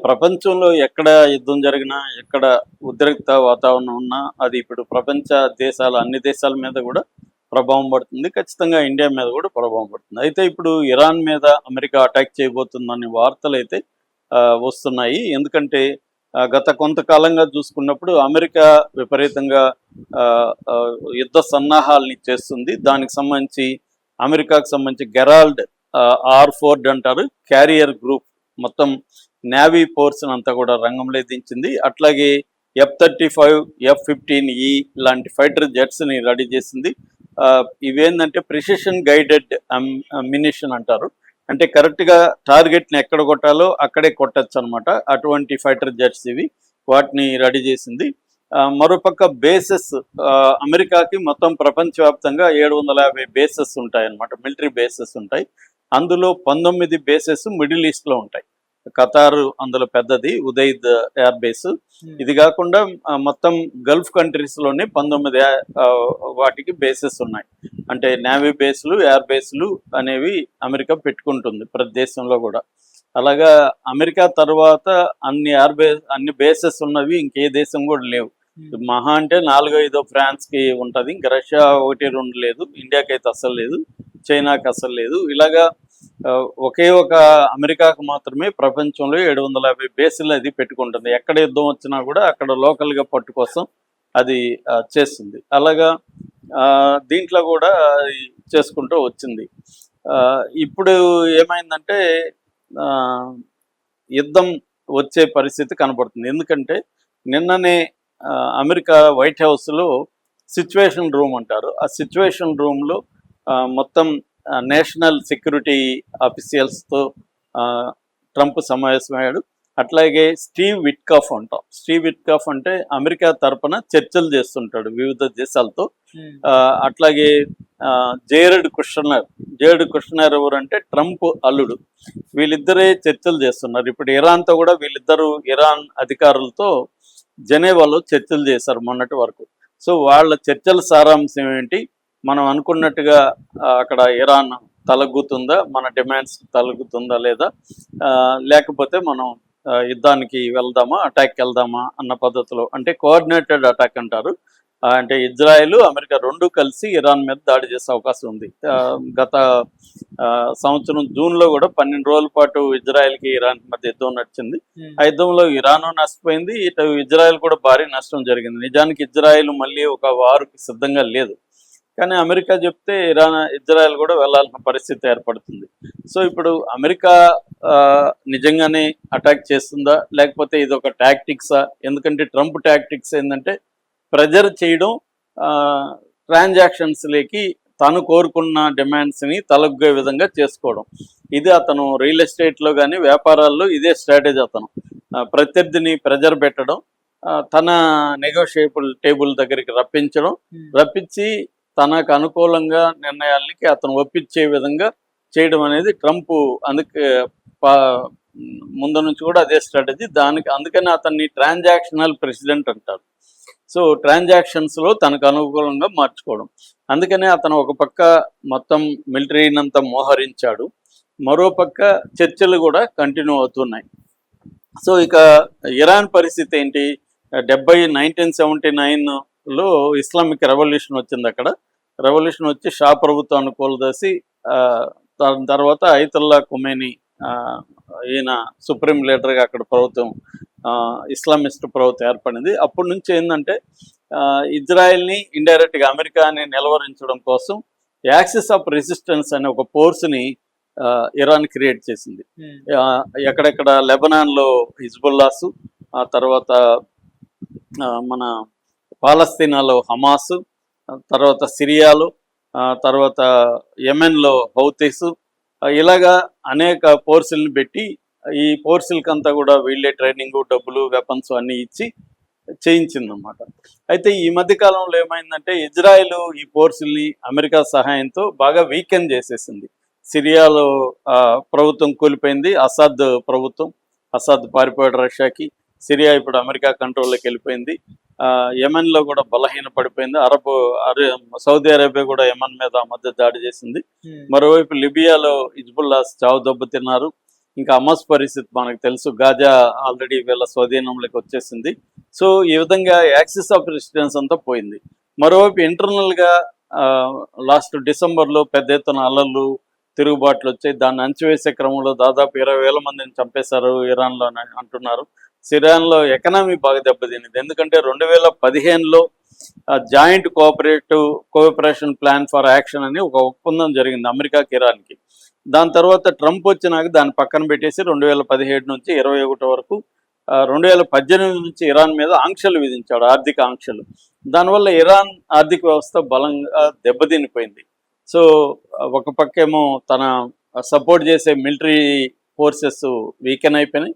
ప్రపంచంలో ఎక్కడ యుద్ధం జరిగినా, ఎక్కడ ఉద్రిక్త వాతావరణం ఉన్నా, అది ఇప్పుడు ప్రపంచ దేశాలు అన్ని దేశాల మీద గూడా ప్రభావం పడుతుంది. ఖచ్చితంగా ఇండియా మీద గూడా ప్రభావం పడుతుంది. అయితే ఇప్పుడు ఇరాన్ మీద అమెరికా అటాక్ చేయబోతుందనే వార్తలైతే వస్తున్నాయి. ఎందుకంటే గత కొంతకాలంగా చూసుకున్నప్పుడు అమెరికా విపరీతంగా ఆహ్, ఆహ్, యుద్ధ సన్నాహాల్ని చేస్తుంది. దానికి సంబంధించి అమెరికాకు సంబంధించి గెరాల్డ్ ఆర్-4 అంటారు. క్యారియర్ గ్రూప్ మొత్తం నేవీ ఫోర్స్ అంతా కూడా రంగంలో దించింది. అట్లాగే F-35, F-15E లాంటి ఫైటర్ జెట్స్ని రెడీ చేసింది. ఇవేంటంటే ప్రిసిషన్ గైడెడ్ మినిషన్ అంటారు. అంటే కరెక్ట్గా టార్గెట్ని ఎక్కడ కొట్టాలో అక్కడే కొట్టచ్చు అనమాట. అటువంటి ఫైటర్ జెట్స్ ఇవి. వాటిని రెడీ చేసింది. మరోపక్క బేసెస్ అమెరికాకి మొత్తం ప్రపంచవ్యాప్తంగా 750 బేసెస్ ఉంటాయి అన్నమాట. మిలిటరీ బేసెస్ ఉంటాయి. అందులో 19 బేసెస్ మిడిల్ ఈస్ట్లో ఉంటాయి. ఖతార్ అందులో పెద్దది, ఉదైద్ ఎయిర్ బేస్. ఇది కాకుండా మొత్తం గల్ఫ్ కంట్రీస్లోనే 19 వాటికి బేసెస్ ఉన్నాయి. అంటే నేవీ బేస్లు, ఎయిర్ బేస్లు అనేవి అమెరికా పెట్టుకుంటుంది ప్రతి దేశంలో కూడా. అలాగా అమెరికా తర్వాత అన్ని బేసెస్ ఉన్నవి ఇంకే దేశం కూడా లేవు. మహా అంటే 4-5 ఫ్రాన్స్కి ఉంటుంది, ఇంకా రష్యా 1-2 లేదు, ఇండియాకి అయితే అస్సలు లేదు, చైనాకి అస్సలు లేదు. ఇలాగా ఒకే ఒక అమెరికాకు మాత్రమే ప్రపంచంలో 750 బేసులు అది పెట్టుకుంటుంది. ఎక్కడ యుద్ధం వచ్చినా కూడా అక్కడ లోకల్గా పట్టు కోసం అది చేస్తుంది. అలాగా దీంట్లో కూడా చేసుకుంటూ వచ్చింది. ఇప్పుడు ఏమైందంటే యుద్ధం వచ్చే పరిస్థితి కనబడుతుంది. ఎందుకంటే నిన్ననే అమెరికా వైట్ హౌస్లో సిచ్యువేషన్ రూమ్ అంటారు. ఆ సిచ్యువేషన్ రూమ్లో మొత్తం నేషనల్ సెక్యూరిటీ ఆఫీషియల్స్తో ట్రంప్ సమావేశమయ్యాడు. అట్లాగే స్టీవ్ విట్కాఫ్ అంటాం. స్టీవ్ విట్కాఫ్ అంటే అమెరికా తరపున చర్చలు చేస్తుంటాడు వివిధ దేశాలతో. అట్లాగే జేరెడ్ కుషనర్ ఎవరంటే ట్రంప్ అల్లుడు. వీళ్ళిద్దరే చర్చలు చేస్తున్నారు. ఇప్పుడు ఇరాన్తో కూడా వీళ్ళిద్దరూ ఇరాన్ అధికారులతో జెనీవాలో చర్చలు చేశారు మొన్నటి వరకు. సో వాళ్ళ చర్చల సారాంశం ఏంటి, మనం అనుకున్నట్టుగా అక్కడ ఇరాన్ తలగ్గుతుందా, మన డిమాండ్స్ తలగ్గుతుందా లేదా, లేకపోతే మనం యుద్ధానికి వెళ్దామా, అటాక్కి వెళ్దామా అన్న పద్ధతిలో, అంటే కోఆర్డినేటెడ్ అటాక్ అంటారు. అంటే ఇజ్రాయెల్, అమెరికా రెండు కలిసి ఇరాన్ మీద దాడి చేసే అవకాశం ఉంది. గత సంవత్సరం జూన్లో కూడా 12 రోజుల పాటు ఇజ్రాయెల్కి ఇరాన్ మధ్య యుద్ధం నడిచింది. ఆ యుద్ధంలో ఇరాను నష్టపోయింది, ఇటు ఇజ్రాయెల్ కూడా భారీ నష్టం జరిగింది. నిజానికి ఇజ్రాయెల్ మళ్ళీ ఒక వారుకి సిద్ధంగా లేదు, కానీ అమెరికా చెప్తే ఇజ్రాయెల్ కూడా వెళ్ళాల్సిన పరిస్థితి ఏర్పడుతుంది. సో ఇప్పుడు అమెరికా నిజంగానే అటాక్ చేస్తుందా, లేకపోతే ఇది ఒక టాక్టిక్సా? ఎందుకంటే ట్రంప్ టాక్టిక్స్ ఏంటంటే ప్రెజర్ చేయడం, ట్రాన్సాక్షన్స్లోకి తను కోరుకున్న డిమాండ్స్ని తలగ్గే విధంగా చేసుకోవడం. ఇది అతను రియల్ ఎస్టేట్లో కానీ వ్యాపారాల్లో ఇదే స్ట్రాటజీ. అతను ప్రత్యర్థిని ప్రెజర్ పెట్టడం, తన నెగోషియబుల్ టేబుల్ దగ్గరికి రప్పించి తనకు అనుకూలంగా నిర్ణయాలకి అతను ఒప్పించే విధంగా చేయడం అనేది ట్రంప్. అందుకే ముందు నుంచి కూడా అదే స్ట్రాటజీ. అందుకని అతన్ని ట్రాన్సాక్షనల్ ప్రెసిడెంట్ అంటారు. సో ట్రాన్సాక్షన్స్లో తనకు అనుకూలంగా మార్చుకోవడం. అందుకనే అతను ఒక పక్క మొత్తం మిలిటరీనంతా మోహరించాడు, మరో పక్క చర్చలు కూడా కంటిన్యూ అవుతున్నాయి. సో ఇక ఇరాన్ పరిస్థితి ఏంటి? 1979లో ఇస్లామిక్ రెవల్యూషన్ వచ్చింది. అక్కడ రెవల్యూషన్ వచ్చి షా ప్రభుత్వాన్ని కూలదోసి దాని తర్వాత అయతుల్లా ఖొమైనీ ఈయన సుప్రీం లీడర్గా అక్కడ ప్రభుత్వం, ఇస్లామిస్ట్ ప్రభుత్వం ఏర్పడింది. అప్పటి నుంచి ఏంటంటే ఇజ్రాయెల్ని ఇండైరెక్ట్గా అమెరికాని నిలవరించడం కోసం యాక్సిస్ ఆఫ్ రెసిస్టెన్స్ అనే ఒక ఫోర్స్ని ఇరాన్ క్రియేట్ చేసింది. ఎక్కడెక్కడ లెబనాన్లో హిజ్బుల్లాసు, ఆ తర్వాత మన పాలస్తీనాలో హమాసు, తర్వాత సిరియాలో, తర్వాత యెమెన్లో హౌతీసు, ఇలాగా అనేక ఫోర్సులను పెట్టి ఈ ఫోర్సులకంతా కూడా వీళ్ళే ట్రైనింగు, డబ్బులు, వెపన్స్ అన్నీ ఇచ్చి చేయించిందన్నమాట. అయితే ఈ మధ్యకాలంలో ఏమైందంటే ఇజ్రాయెల్ ఈ ఫోర్సుల్ని అమెరికా సహాయంతో బాగా వీకెన్ చేసేసింది. సిరియాలో ప్రభుత్వం కూలిపోయింది, అసాద్ పారిపోయాడు రష్యాకి. సిరియా ఇప్పుడు అమెరికా కంట్రోల్లోకి వెళ్ళిపోయింది. యెమెన్లో కూడా బలహీన పడిపోయింది. సౌదీ అరేబియా కూడా యెమెన్ మీద మధ్య దాడి చేసింది. మరోవైపు లిబియాలో హిజ్బుల్లాస్ చావు దెబ్బతిన్నారు. ఇంకా హమాస్ పరిస్థితి మనకు తెలుసు, గాజా ఆల్రెడీ వీళ్ళ స్వాధీనంలోకి వచ్చేసింది. సో ఈ విధంగా యాక్సిస్ ఆఫ్ రెసిస్టెన్స్ అంతా పోయింది. మరోవైపు ఇంటర్నల్గా లాస్ట్ డిసెంబర్లో పెద్ద ఎత్తున అల్లర్లు తిరుగుబాట్లు వచ్చాయి. దాన్ని అణచివేసే క్రమంలో దాదాపు 20,000 మందిని చంపేశారు ఇరాన్లో అని అంటున్నారు. ఇరాన్లో ఎకనామీ బాగా దెబ్బతింది. ఎందుకంటే 2015లో joint cooperation plan for action అని ఒక ఒప్పందం జరిగింది అమెరికాకి ఇరాన్కి. దాని తర్వాత ట్రంప్ వచ్చినాక దాన్ని పక్కన పెట్టేసి 2017 నుంచి 21 వరకు 2018 నుంచి ఇరాన్ మీద ఆంక్షలు విధించాడు, ఆర్థిక ఆంక్షలు. దానివల్ల ఇరాన్ ఆర్థిక వ్యవస్థ బలంగా దెబ్బతినిపోయింది. సో ఒక పక్కేమో తన సపోర్ట్ చేసే మిలిటరీ ఫోర్సెస్ వీకెన్ అయిపోయినాయి,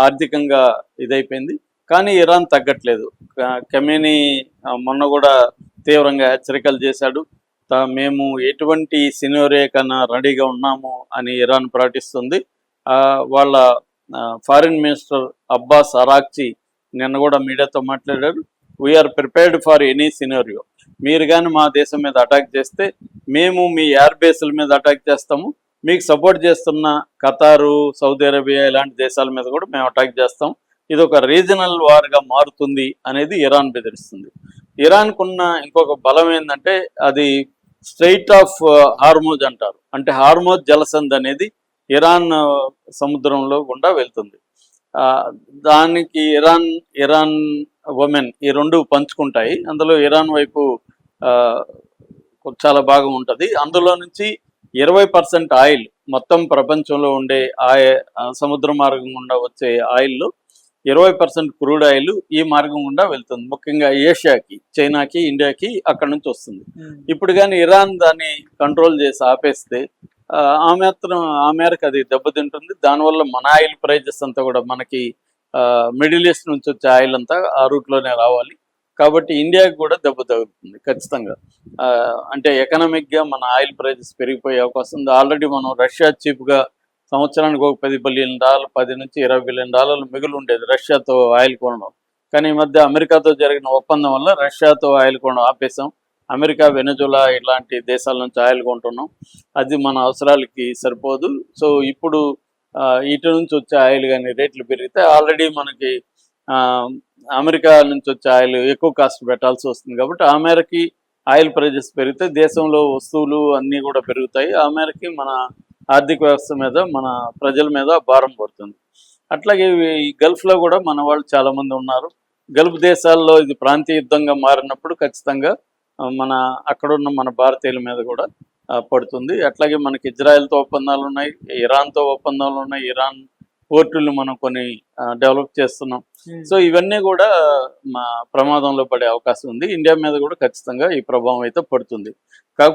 ఆర్థికంగా ఇదైపోయింది. కానీ ఇరాన్ తగ్గట్లేదు. ఖమేనీ మొన్న కూడా తీవ్రంగా హెచ్చరికలు చేశాడు. మేము ఎటువంటి సినోరియో కన్నా రెడీగా ఉన్నాము అని ఇరాన్ ప్రకటిస్తుంది. వాళ్ళ ఫారిన్ మినిస్టర్ అబ్బాస్ అరాక్చి నిన్న కూడా మీడియాతో మాట్లాడారు. We are prepared for any scenario. మీరు కానీ మా దేశం మీద అటాక్ చేస్తే మేము మీ ఎయిర్ బేస్ల మీద అటాక్ చేస్తాము. మీకు సపోర్ట్ చేస్తున్న ఖతారు, సౌదీ అరేబియా ఇలాంటి దేశాల మీద కూడా మేము అటాక్ చేస్తాం. ఇది ఒక రీజనల్ వార్గా మారుతుంది అనేది ఇరాన్ బెదిరిస్తుంది. ఇరాన్కున్న ఇంకొక బలం ఏంటంటే అది స్ట్రెయిట్ ఆఫ్ హార్మోజ్ అంటారు. అంటే హార్మోజ్ జలసంధి అనేది ఇరాన్ సముద్రంలో గుండా వెళ్తుంది. దానికి ఇరాన్ ఉమెన్ ఈ రెండు పంచుకుంటాయి. అందులో ఇరాన్ వైపు చాలా భాగం ఉంటుంది. అందులో నుంచి 20% ఆయిల్, మొత్తం ప్రపంచంలో ఉండే సముద్ర మార్గం గుండా వచ్చే ఆయిల్లో 20% క్రూడ్ ఆయిల్ ఈ మార్గం గుండా వెళ్తుంది. ముఖ్యంగా ఏషియాకి, చైనాకి, ఇండియాకి అక్కడ నుంచి వస్తుంది. ఇప్పుడు కానీ ఇరాన్ దాన్ని కంట్రోల్ చేసి ఆపేస్తే ఆ మేరకు అది దెబ్బతింటుంది. దానివల్ల మన ఆయిల్ ప్రైజెస్ అంతా కూడా మనకి మిడిల్ ఈస్ట్ నుంచి వచ్చే ఆయిల్ అంతా ఆ రూట్లోనే రావాలి. కాబట్టి ఇండియాకి కూడా దెబ్బ తగులుతుంది ఖచ్చితంగా. అంటే ఎకనామిక్గా మన ఆయిల్ ప్రైజెస్ పెరిగిపోయే అవకాశం ఉంది. ఆల్రెడీ మనం రష్యా చీప్గా సంవత్సరానికి ఒక $10 బిలియన్, $10 నుంచి $20 బిలియన్ మిగులు ఉండేది రష్యాతో ఆయిల్ కొనడం. కానీ ఈ మధ్య అమెరికాతో జరిగిన ఒప్పందం వల్ల రష్యాతో ఆయిల్ కొనడం ఆపేసాం. అమెరికా, వెనజులా ఇలాంటి దేశాల నుంచి ఆయిల్ కొంటున్నాం. అది మన అవసరాలకి సరిపోదు. సో ఇప్పుడు ఇటు నుంచి వచ్చే ఆయిల్ కానీ రేట్లు పెరిగితే ఆల్రెడీ మనకి అమెరికా నుంచి వచ్చే ఆయిల్ ఎక్కువ కాస్ట్ పెట్టాల్సి వస్తుంది. కాబట్టి ఆ మేరకి ఆయిల్ ప్రైజెస్ పెరిగితే దేశంలో వస్తువులు అన్నీ కూడా పెరుగుతాయి. ఆ మేరకి మన ఆర్థిక వ్యవస్థ మీద, మన ప్రజల మీద భారం పడుతుంది. అట్లాగే ఈ గల్ఫ్లో కూడా మన వాళ్ళు చాలామంది ఉన్నారు. గల్ఫ్ దేశాల్లో ఇది ప్రాంతీయ యుద్ధంగా మారినప్పుడు ఖచ్చితంగా అక్కడున్న మన భారతీయుల మీద కూడా పడుతుంది. అట్లాగే మనకి ఇజ్రాయెల్తో ఒప్పందాలు ఉన్నాయి, ఇరాన్తో ఒప్పందాలు ఉన్నాయి. ఇరాన్ పోర్టులు మనం కొన్ని డెవలప్ చేస్తున్నాం. సో ఇవన్నీ కూడా ప్రమాదంలో పడే అవకాశం ఉంది. ఇండియా మీద కూడా ఖచ్చితంగా ఈ ప్రభావం అయితే పడుతుంది.